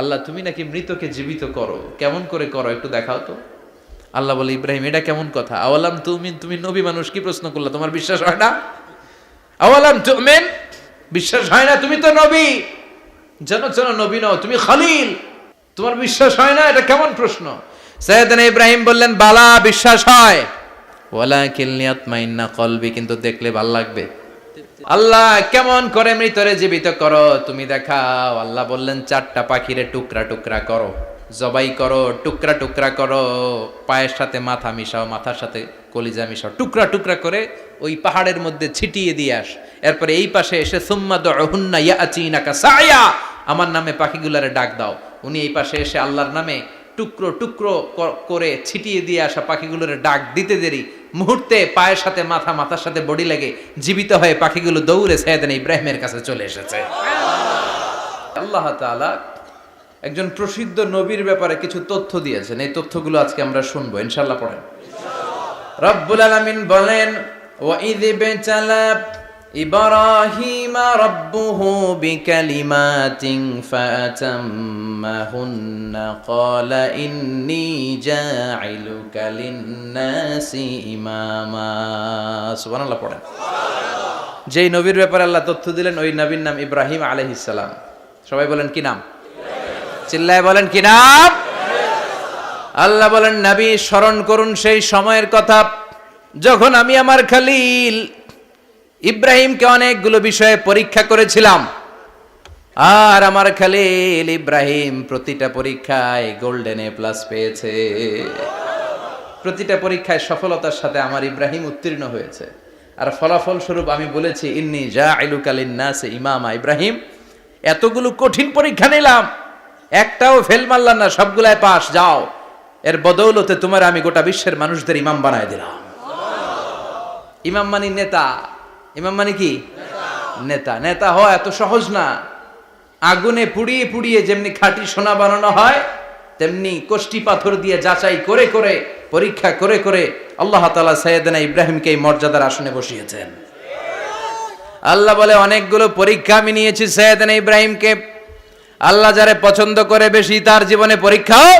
আল্লাহ তুমি নাকি মৃতকে জীবিত করো, কেমন করে করো একটু দেখাও তো। আল্লাহ বলে, ইব্রাহিম এটা কেমন কথা? আওয়ালাম তুমিন, তুমি নবী মানুষ কি প্রশ্ন করলা, তোমার বিশ্বাস হয় না? আওয়ালাম তুমিন, বিশ্বাস হয় না? তুমি তো নবী, জানো নবী নও, তুমি খলিল, তোমার বিশ্বাস হয় না? এটা কেমন প্রশ্ন? সাইয়েদনা ইব্রাহিম বললেন, বালা বিশ্বাস হয়, ওয়ালাকিন লিয়াতমাইন্না কলবি, কিন্তু দেখলে ভাল লাগবে। আল্লাহ কেমন করে মৃতরে জীবিত করো তুমি দেখাও। আল্লাহ বললেন, 4টা পাখিরে টুকরা টুকরা করো, জবাই করো, টুকরা টুকরা করো, পায়ের সাথে মাথা মিশাও, মাথার সাথে কলিজা মিশাও, টুকরা টুকরা করে ওই পাহাড়ের মধ্যে ছিটিয়ে দিয়ে আস। এরপরে এই পাশে এসে সুম্মা দুহুন্না ইয়াতিনাকা সায়া, আমার নামে পাখিগুলারে ডাক দাও। উনি এই পাশে এসে আল্লাহর নামে টুকরো টুকরো করে ছিটিয়ে দিয়ে আসা পাখিগুলোর ডাক দিতে দেরি, মুহূর্তে পায়ের সাথে মাথা, মাথার সাথে বডি লেগে জীবিত হয়ে পাখিগুলো দৌড়ে সাইয়েদনা ইব্রাহিমের কাছে চলে এসেছে। আল্লাহ তাআলা একজন প্রসিদ্ধ নবীর ব্যাপারে কিছু তথ্য দিয়েছেন, এই তথ্যগুলো আজকে আমরা শুনবো ইনশাআল্লাহ। পড়েন। রব্বুল আলামিন বলেন, ওয়া ইয বিতালা ইব্রাহিমা রাব্বুহু বিকালিমাতিন ফাতাম্মাহুন্না ক্বালা ইন্নী জাঈলুকা লিন-নাসি ইমামা। সুবহানাল্লাহ পড়েন। যেই নবীর ব্যাপারে আল্লাহ তথ্য দিলেন ওই নবীর নাম ইব্রাহিম আলাইহিস সালাম। সবাই বলেন কি নাম? চিল্লায় বলেন কি নাম? আল্লাহ বলেন, নবী স্মরণ করুন সেই সময়ের কথা যখন আমি আমার খলিল ইব্রাহিমকে অনেকগুলো বিষয়ে পরীক্ষা করেছিলাম, আর আমার খলিল ইব্রাহিম প্রতিটা পরীক্ষায় গোল্ডেন এ প্লাস পেয়েছে। প্রতিটা পরীক্ষায় সফলতার সাথে আমার ইব্রাহিম উত্তীর্ণ হয়েছে। আর ফলাফল স্বরূপ আমি বলেছি, ইন্নী জাঈলুকা লিন-নাসি ইমামা। ইব্রাহিম, এতগুলো কঠিন পরীক্ষা নিলাম, একটাও ফেল মারলাম না, সবগুলাই পাস, যাও। এর বদৌলতে তোমার আমি গোটা বিশ্বের মানুষদের ইমাম বানায় দিলাম। ইমাম মানে নেতা। ইমাম মানে কি? নেতা। নেতা হওয়া এত সহজ না। আগুনে পুড়িয়ে পুড়িয়ে যেমনি খাঁটি সোনা বানানো হয়, তেমনি কষ্টি পাথর দিয়ে যাচাই করে করে, পরীক্ষা করে করে আল্লাহ তাআলা সাইয়েদনা ইব্রাহিমকে এই মর্যাদার আসনে বসিয়েছেন। আল্লাহ বলে, অনেকগুলো পরীক্ষা আমি নিয়েছি সাইয়েদনা ইব্রাহিমকে। আল্লাহ যারে পছন্দ করে বেশি, তার জীবনে পরীক্ষাও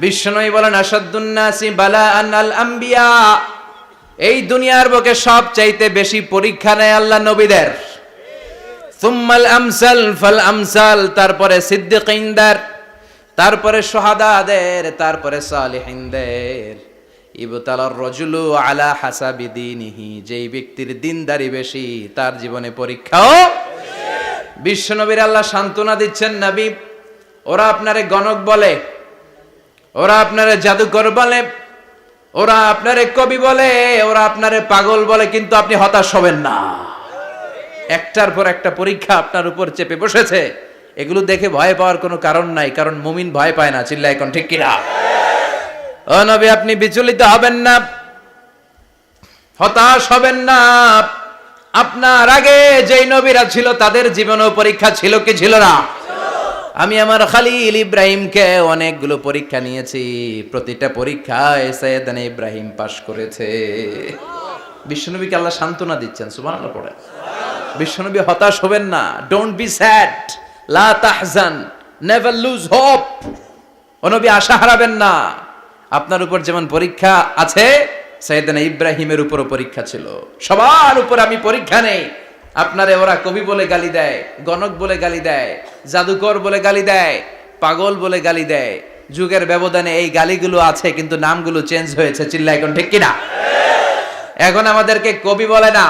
বিশ্বনবী বলেন, আসাদ্দুন নাসি বালাআন আল আম্বিয়া। এই দুনিয়ার বুকে সবচাইতে বেশি পরীক্ষা নেয় আল্লাহ নবীদের। সুম্মাল আমসাল ফাল আমসাল, তারপরে সিদ্দিকিনদের, তারপরে শুহাদাদের, তারপরে সালিহিনদের। ইবতালার রাজুলু আলা হাসাবি দীনিহি, যেই ব্যক্তির দিনদারি বেশি তার জীবনে পরীক্ষাও। বিশ্বনবীর আল্লাহ সান্ত্বনা দিচ্ছেন, নবী ওরা আপনারে গণক বলে, ওরা আপনারে জাদুকর বলে, ওরা আপনারে কবি বলে, ওরা আপনারে পাগল বলে, কিন্তু আপনি হতাশ হবেন না। একটার পর একটা পরীক্ষা আপনার উপর চেপে বসেছে, এগুলো দেখে ভয় পাওয়ার কোনো কারণ নাই, কারণ মুমিন ভয় পায় না। চিল্লায় এখন ঠিক কিনা? ও নবী, আপনি বিচলিত হবেন না, হতাশ হবেন না। আপনার আগে যেই নবীরা ছিল তাদের জীবনেও পরীক্ষা ছিল কি ছিল না? আমি আমার খলিল ইব্রাহিমকে অনেকগুলো পরীক্ষা নিয়েছি, প্রতিটা পরীক্ষায় সাইয়েদনা ইব্রাহিম পাশ করেছে। বিশ্বনবীকে আল্লাহ সান্ত্বনা দিচ্ছেন। সুবহানাল্লাহ পড়ে। বিশ্বনবী হতাশ হবেন না। ডোন্ট বি স্যাড, লা তাহজান, নেভার লুজ হোপ। ও নবী আশা হারাবেন না। আপনার উপর যেমন পরীক্ষা আছে, সাইয়েদনা ইব্রাহিমের উপরও পরীক্ষা ছিল। সবার উপর আমি পরীক্ষা নেই। আপনারে ওরা কবি বলে গালি দেয়, গণক বলে গালি দেয়, জাদুকর বলে গালি দেয়, পাগল বলে গালি দেয়। যুগের ব্যবধানে এই গালিগুলো আছে, কিন্তু নামগুলো চেঞ্জ হয়েছে। চিল্লা এখন ঠিক কিনা? এখন আমাদেরকে কবি বলে না,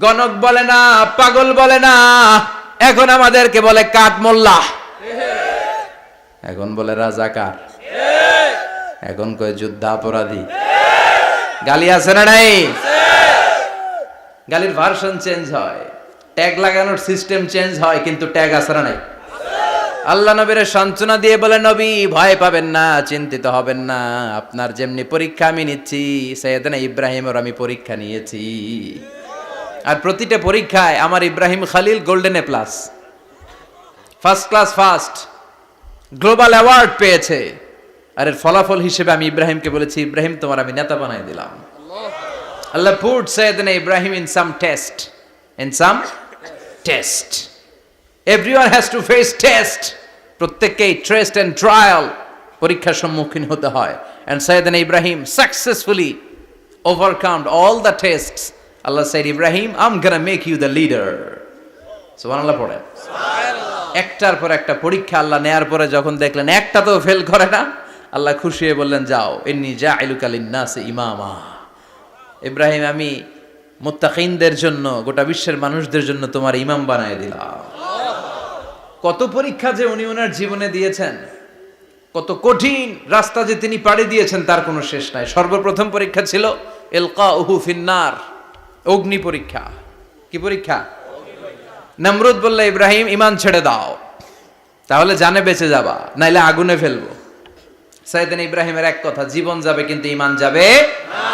গণক বলে না, পাগল বলে না, এখন আমাদেরকে বলে কাঠ মোল্লা, এখন বলে রাজাকার, এখন কয় যুদ্ধাপরাধী। গালি আছে না নাই? গালির ভার্সন চেঞ্জ হয়, ট্যাগ লাগানোর সিস্টেম চেঞ্জ হয়, কিন্তু ট্যাগ আছে না নাই? আল্লাহ নবীর সান্ত্বনা দিয়ে বলে, নবী ভয় পাবেন না, চিন্তিত হবেন না। আপনার যেমনি পরীক্ষা আমি নিচ্ছি, সাইয়েদনা ইব্রাহিমের আমি পরীক্ষা নিয়েছি। আর প্রতিটা পরীক্ষায় আমার Ibrahim Khalil golden A plus, first class first, global award পেয়েছে। আর এর ফলাফল হিসেবে আমি ইব্রাহিমকে বলেছি, ইব্রাহিম তোমার আমি নেতা বানাই দিলাম। Allah put Sayyidina Ibrahim in some test. In some test. Everyone has to face test. প্রত্যেককেই টেস্ট এন্ড ট্রায়াল, পরীক্ষার সম্মুখীন হতে হয়। এন্ড সাইয়েদনা ইব্রাহিম successfully overcome all the tests. Allah said, Ibrahim, I'm gonna make you the leader. সুবহানাল্লাহ পড়েন। একটার পর একটা পরীক্ষা আল্লাহ নেয়ার পরে যখন দেখলেন একটা তো ফেল করে না, আল্লাহ খুশি হয়ে বললেন, যাও, ইন্নী জাইলুকা লিন-নাসি ইমামা। ইব্রাহিম, আমি মুত্তাকিনদের জন্য, গোটা বিশ্বের মানুষদের জন্য তোমার ইমাম বানায় দিলাম। কত পরীক্ষা যে উনি ওনার জীবনে দিয়েছেন, কত কঠিন রাস্তা যে তিনি পাড়ি দিয়েছেন তার কোনো শেষ নাই। সর্বপ্রথম পরীক্ষা ছিল ইলকাউহু ফিন্নার, অগ্নি পরীক্ষা। কি পরীক্ষা? নমরুদ বলল, ইব্রাহিম ঈমান ছেড়ে দাও, তাহলে জানে বেঁচে যাবা, নাইলে আগুনে ফেলবো। সাইয়েদনা ইব্রাহিমের এক কথা, জীবন যাবে কিন্তু ঈমান যাবে না।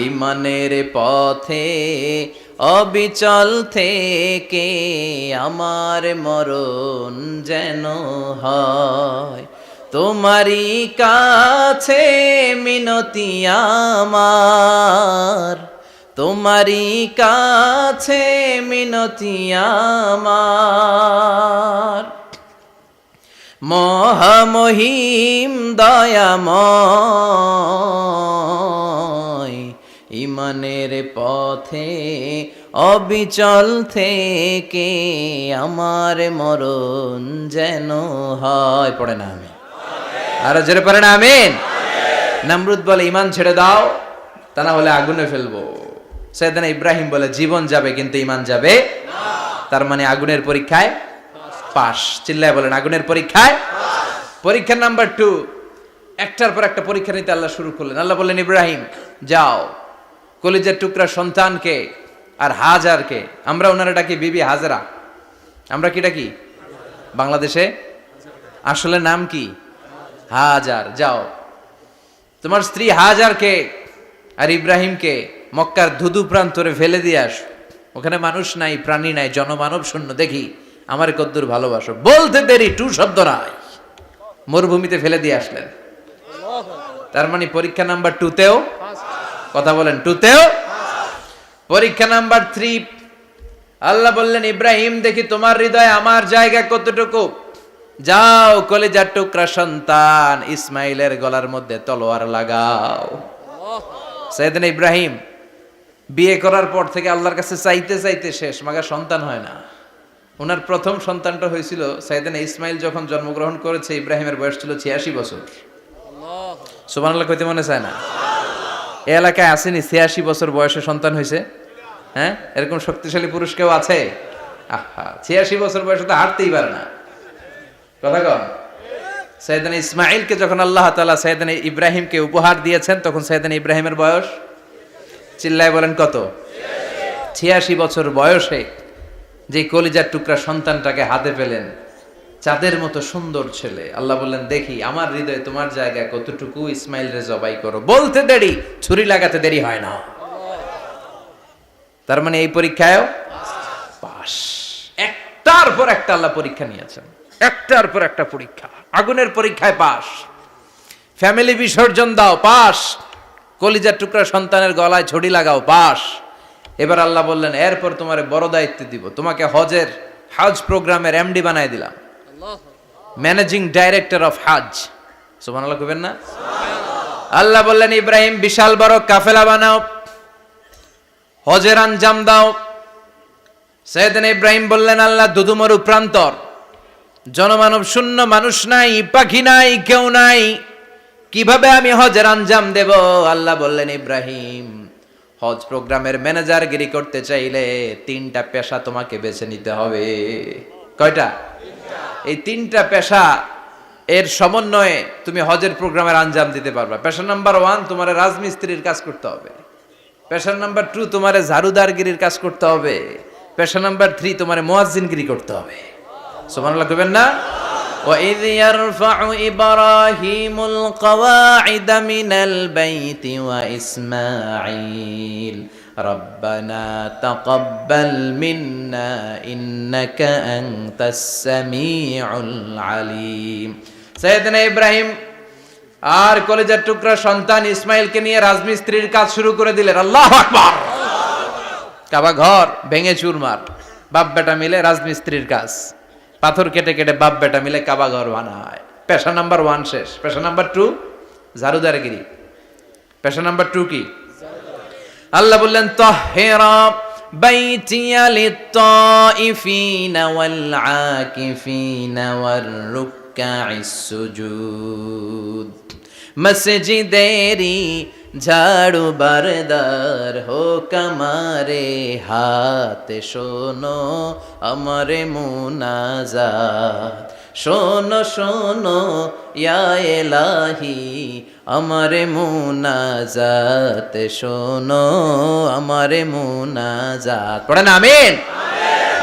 ঈমানের পথে অবিচল থেকে আমার মরণ যেন হয়, তোমারই কাছে মিনতি আমার, তোমারই কাছে মিনতি আমার। মহামহিম দয়াময়, ঈমানের পথে অবিচল থেকে আমার মরণ যেন হয়। পড়ে না আমি আরো জোরে পড়ে না আমিন। নমরুদ বলে, ঈমান ছেড়ে দাও, তা না হলে আগুনে ফেলবো। সাইয়েদনা ইব্রাহিম বলে, জীবন যাবে কিন্তু ঈমান যাবে না। তার মানে আগুনের পরীক্ষায় পাস। চিল্লায় বলেন, আগুনের পরীক্ষায় পরীক্ষা নাম্বার 2। একটার পর একটা পরীক্ষা নিতে আল্লাহ শুরু করলেন। আল্লাহ বললেন, ইব্রাহিম যাও, কলিজার টুকরা সন্তানকে আর হাজারকে, আমরা ওনারা ডাকি বিবি হাজরা, আমরা কি ডাকি বাংলাদেশে, আসলে নাম কি হাজার, যাও তোমার স্ত্রী হাজারকে আর ইব্রাহিমকে মক্কার ধুধু প্রান্তরে ফেলে দিয়ে আস। ওখানে মানুষ নাই, প্রাণী নাই, জনমানব শূন্য, দেখি আমার কদ্দুর ভালোবাসো। বলতে দেরি, টু শব্দ নাই, মরুভূমিতে ফেলে দিয়ে আসলেন। তার মানে পরীক্ষা নাম্বার 2তেও, কথা বলেন, 2তেও। পরীক্ষা নাম্বার 3, আল্লাহ বললেন, ইব্রাহিম দেখি তোমার হৃদয়ে আমার জায়গা কতটুকু, যাও কলিজার টুকরা সন্তান ইসমাইলের গলার মধ্যে তলোয়ার লাগাও। সাইয়েদনা ইব্রাহিম বিয়ে করার পর থেকে আল্লাহর কাছে চাইতে চাইতে শেষ, মাগা সন্তান হয় না। ওনার প্রথম সন্তানটা হয়েছিল সাইয়েদনা ইসমাইল যখন জন্মগ্রহণ করেছে, ইব্রাহিমের বয়স ছিল 86 বছর। সুবহানাল্লাহ কইতে মনে চায় না? এই এলাকায় আসেনি 86 বছর বয়সে সন্তান হয়েছে? হ্যাঁ, এরকম শক্তিশালী পুরুষ কেউ আছে? আহা, 86 বছর বয়সে তো হাঁটতেই পারে না। কথা কন। সাইয়েদনা ইসমাইলকে যখন আল্লাহ তাআলা সাইয়েদনা ইব্রাহিমকে উপহার দিয়েছেন, তখন সাইয়েদনা ইব্রাহিমের বয়স, চিল্লায় বলেন কত? 86 বছর বয়সে যে কলিজার টুকরা সন্তানটাকে হাতে পেলেন, চাঁদের মতো সুন্দর ছেলে। আল্লাহ বললেন, দেখি আমার হৃদয়ে তোমার জায়গা কতটুকু, ইসমাইল রে জবাই করো। বলতে দেরি, ছুরি লাগাতে দেরি হয় না। তার মানে এই পরীক্ষায়ও পাস। একটার পর একটা আল্লাহ পরীক্ষা নিয়েছেন, একটার পর একটা পরীক্ষা। আগুনের পরীক্ষায় পাস, ফ্যামিলি বিসর্জন দাও, পাস, কলিজার টুকরা সন্তানের গলায় ছড়ি লাগাও, পাস। এবার আল্লাহ বললেন, এরপর তোমার বড় দায়িত্ব দিব, তোমাকে হজ প্রোগ্রামের এমডি বানায় দিলাম, ম্যানেজিং ডাইরেক্টর অফ হজ। সুবহানাল্লাহ কইবেন না? আল্লাহ বললেন, ইব্রাহিম বিশাল বড় কাফেলা বানাও, হজের আঞ্জাম দাও। সাইয়েদনা ইব্রাহিম বললেন, আল্লাহ দুদুমরু প্রান্তর, জনমানব শূন্য, মানুষ নাই, পাখি নাই, কেউ নাই, কিভাবে আমি হজের আঞ্জাম দেব? আল্লাহ বললেন, ইব্রাহিম হজ প্রোগ্রামের ম্যানেজারগিরি করতে চাইলে 3টা পেশা তোমাকে বেছে নিতে হবে। কয়টা? এই 3টা পেশা এর সমন্বয়ে তুমি হজের প্রোগ্রামের আঞ্জাম দিতে পারবা। পেশা নাম্বার 1, তোমার রাজমিস্ত্রির কাজ করতে হবে। পেশা নাম্বার 2, তোমার ঝাড়ুদারগিরির কাজ করতে হবে। পেশা নাম্বার 3, তোমার মুয়াজ্জিনগিরি করতে হবে। সুবহানাল্লাহ কইবেন না? وَإِذْ يَرْفَعُ إِبْرَاهِيمُ الْقَوَاعِدَ مِنَ الْبَيْتِ وَإِسْمَاعِيلُ رَبَّنَا تَقَبَّلْ مِنَّا إِنَّكَ أَنْتَ السَّمِيعُ الْعَلِيمُ। সাইয়েদনা ইব্রাহিম আর কলিজার টুকরা সন্তান ইসমাইলকে নিয়ে রাজমিস্ত্রির কাজ শুরু করে দিলেন। আল্লাহু আকবার! কাবা ঘর ভেঙে চুরমার, বাপ বেটা মিলে রাজমিস্ত্রির কাজ। পাথর কেটে কেটে বাপ বেটা মিলে কাবা ঘর বানায়। পেশা নাম্বার 1 শেষ। পেশা নাম্বার 2 ঝাড়ুদারগিরি। পেশা নাম্বার 2 কি? আল্লাহ বললেন তাহহিরা বাইতিয়া লিত-তাইফিনা ওয়াল আকিফিনা ওয়ার রুকআইস সুজুদ। মসজিদেরি ঝাড়ু বারদার হোক আমারে হাত, শোনো আমারে মুনাজাত। শোনো শোনো ইয়া ইলাহি আমারে মুনাজাত, শোনো আমারে মুনাজাত। পড়েন আমিন।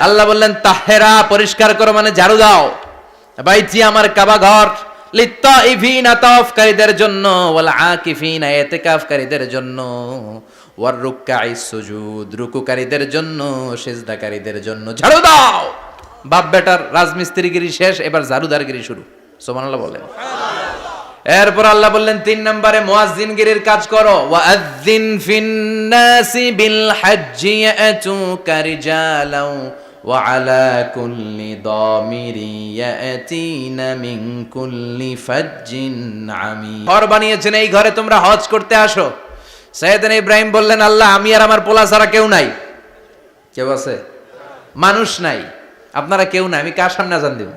আল্লাহ বললেন তাহেরা পরিষ্কার করো মানে ঝাড়ু দাও, বাইতি আমার কাবা ঘর, লিত্তাইফিনা তাওয়াফকারীদের জন্য, ওয়াল আকিফিনা ইতিকাফকারীদের জন্য, ওয়ার রুকআইস সুজুদ রুকুকারীদের জন্য, সিজদাকারীদের জন্য ঝাড়ু দাও। বাপ বেটার রাজমিস্ত্রিগিরি শেষ, এবার ঝাড়ুদারগিরি শুরু। সুবহানাল্লাহ বলেন। এরপর আল্লাহ বললেন 3 নম্বরে মুয়াজ্জিনগিরির কাজ করো। ওয়াআযিন ফিন-নাসি বিল হজ্জি ইয়াতুকা রিজালাও ওয়া আলা কুল্লি দামিরি ইয়াতিনা মিন কুল্লি ফাজ্জিন আমিক। ঘর বানিয়েছেন, এই ঘরে তোমরা হজ করতে আসো। সাইয়েদনা ইব্রাহিম বললেন আল্লাহ আমি আর আমার পোলা ছাড়া কেউ নাই। কেউ আছে? মানুষ নাই, আপনারা কেউ নাই, আমি কার সামনে আযান দেব?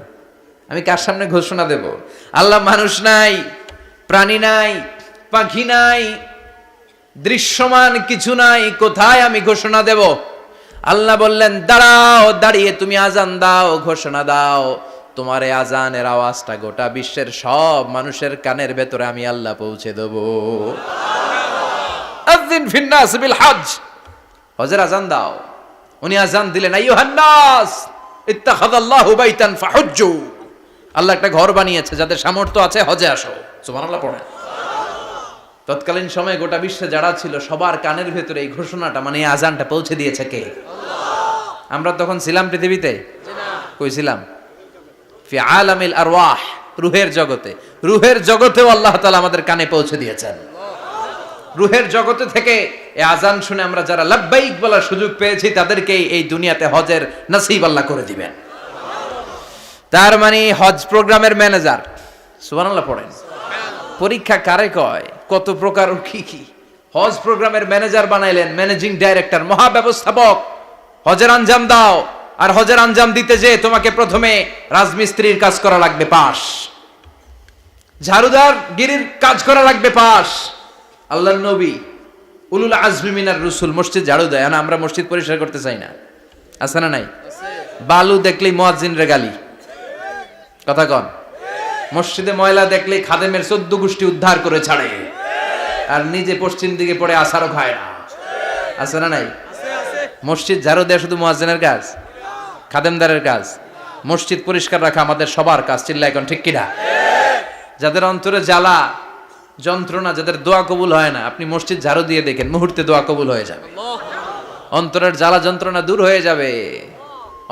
আমি কার সামনে ঘোষণা দেব? আল্লাহ মানুষ নাই, প্রাণী নাই, পাখি নাই, দৃশ্যমান কিছু নাই, কোথায় আমি ঘোষণা দেব? আল্লাহ বললেন দাঁড়াও, দাঁড়িয়ে তুমি আজান দাও, ঘোষণা দাও। তোমার এই আজানের আওয়াজটা গোটা বিশ্বের সব মানুষের কানের ভেতরে আমি আল্লাহ পৌঁছে দেব। আযিন ফিন-নাস বিল হজ, হজের আজান দাও। উনি আজান দিলেন আইয়ুহান নাস ইত্তাখাযাল্লাহু বাইতান ফাহুজ্জু। আল্লাহ একটা ঘর বানিয়েছে, যাদের সামর্থ্য আছে হজে আসো। সুবহানাল্লাহ পড়েন। তৎকালীন সময়ে গোটা বিশ্বে যারা ছিল সবার কানের ভেতরে এই ঘোষণাটা মানে এই আজানটা পৌঁছে দিয়েছে কে? আল্লাহ। আমরা তখন ছিলাম পৃথিবীতে? কই ছিলাম? ফি আলামিল আরওয়াহ, রূহের জগতে। রূহের জগতেও আল্লাহ তাআলা আমাদের কানে পৌঁছে দিয়েছেন। রূহের জগতে থেকে এই আজান শুনে আমরা যারা লাব্বাইক বলার সুযোগ পেয়েছি তাদেরকে এই দুনিয়াতে হজের নসিব আল্লাহ করে দিবেন। তার মানে হজ প্রোগ্রামের ম্যানেজার। সুবহানাল্লাহ পড়েন। পরীক্ষা কারে কয়? কত প্রকার কি কি। হজ প্রোগ্রামের ম্যানেজার বানাইলেন, ম্যানেজিং ডাইরেক্টর, মহাব্যবস্থাপক। হজের আঞ্জাম দাও, আর হজের আঞ্জাম দিতে যে তোমাকে প্রথমে রাজমিস্ত্রির কাজ করা লাগবে পাস, ঝাড়ুদার গিরির কাজ করা লাগবে পাস। আল্লাহর নবী উলুল আজমি মিনার রাসূল মসজিদ ঝাড়ু দেয় না, আমরা মসজিদ পরিষ্কার করতে চাই না, আছে না নাই? বালু দেখলেই মুয়াজ্জিনরে গালি, কথা কন। মসজিদে ময়লা দেখলেই খাদেমের 14 গোষ্ঠী উদ্ধার করে ছাড়ে, আর নিজে পশ্চিম দিকে পড়ে আসারও খায় না, আছে না নাই? মসজিদ ঝাড়ু দেয়া শুধু মুয়াজ্জিনের কাজ? খাদেমদারের কাজ? মসজিদ পরিষ্কার রাখা আমাদের সবার কাজ। চিল্লা এখন ঠিক কিনা? যাদের অন্তরে জ্বালা যন্ত্রণা, যাদের দোয়া কবুল হয় না, আপনি মসজিদ ঝাড়ু দিয়ে দেখেন মুহূর্তে দোয়া কবুল হয়ে যাবে। অন্তরের জ্বালা যন্ত্রণা দূর হয়ে যাবে,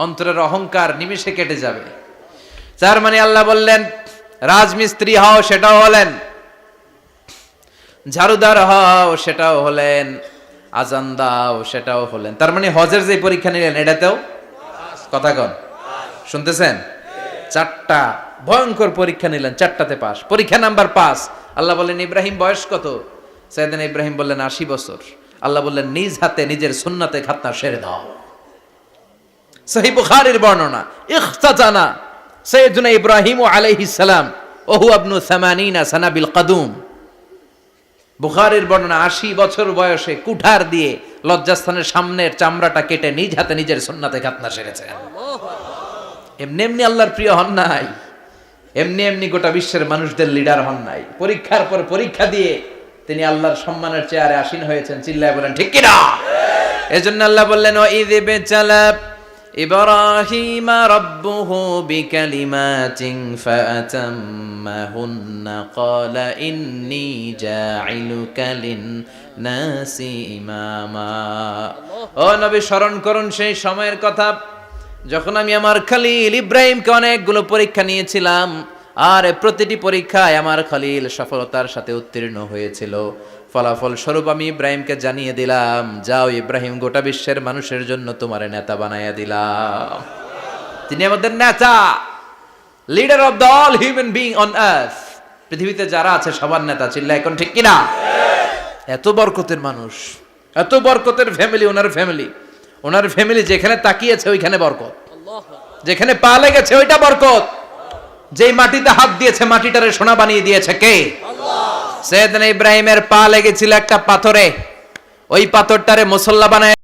অন্তরের অহংকার নিমিষে কেটে যাবে। তার মানে আল্লাহ বললেন রাজমিস্ত্রি হও, সেটাও হলেন, ঝাড়ুদার হও, সেটাও হলেন, আজান দাও, সেটাও হলেন। তার মানে হজের যে পরীক্ষা নিলেন এটাতেও কথা কন, শুনতেছেন? 4টা ভয়ঙ্কর পরীক্ষা নিলেন, 4টাতে পাস। পরীক্ষা নাম্বার 5। আল্লাহ বললেন ইব্রাহিম বয়স কত? সাইয়েদনা ইব্রাহিম বললেন 80 বছর। আল্লাহ বললেন নিজ হাতে নিজের সুন্নাতে খাতনা সেরে দাও। সহিহ বুখারীর বর্ণনা, ইখতাতানা সাইয়েদনা ইব্রাহিম আলাইহিস সালাম ওহু ইবনু 80 সানা বিল কদুম। বুখারীর বর্ণনা 80 বছর বয়সে কুঠার দিয়ে লজ্জাস্থানের সামনের চামড়াটা কেটে নিজ হাতে নিজের সুন্নাতে খাতনা সেরেছেন। এমনি এমনি আল্লাহর প্রিয় হন নাই, এমনি এমনি গোটা বিশ্বের মানুষদের লিডার হন নাই। পরীক্ষার পর পরীক্ষা দিয়ে তিনি আল্লাহর সম্মানের চেয়ারে আসীন হয়েছেন। চিল্লায় বলেন ঠিক কিনা? এজন্য আল্লাহ বললেন ওয়াইয ইবতালা ইব্রাহিমা রাব্বুহু বিকালিমাতিন ফাআতাম্মাহুন্না ক্বালা ইন্নী জাঈলুকা লিন-নাসি ইমামা। ও নবী স্মরণ করুন সেই সময়ের কথা যখন আমি আমার খলিল ইব্রাহিমকে অনেকগুলো পরীক্ষা নিয়েছিলাম, আর প্রতিটি পরীক্ষায় আমার খলিল সফলতার সাথে উত্তীর্ণ হয়েছিল। ফলাফল স্বরূপ আমি ইব্রাহিমকে জানিয়ে দিলাম, যাও ইব্রাহিম, গোটা বিশ্বের মানুষের জন্য তোমার নেতা বানাইয়া দিলাম। তিনি আমাদের নেতা, leader of the all human being on earth. পৃথিবীতে যারা আছে সবার নেতা, চিল্লা এখন ঠিক কিনা? এত বরকতের মানুষ, এত বরকতের ফ্যামিলি, ওনার ফ্যামিলি যেখানে তাকিয়েছে ওইখানে বরকত, যেখানে পা লেগেছে ওইটা বরকত। যেই মাটিতে হাত দিয়েছে মাটিটারে সোনা বানিয়ে দিয়েছে কে? আল্লাহ। সৈয়দনা ইব্রাহিমের পা লেগেছিল একটা পাথরে, ওই পাথরটারে মুসল্লা বানায়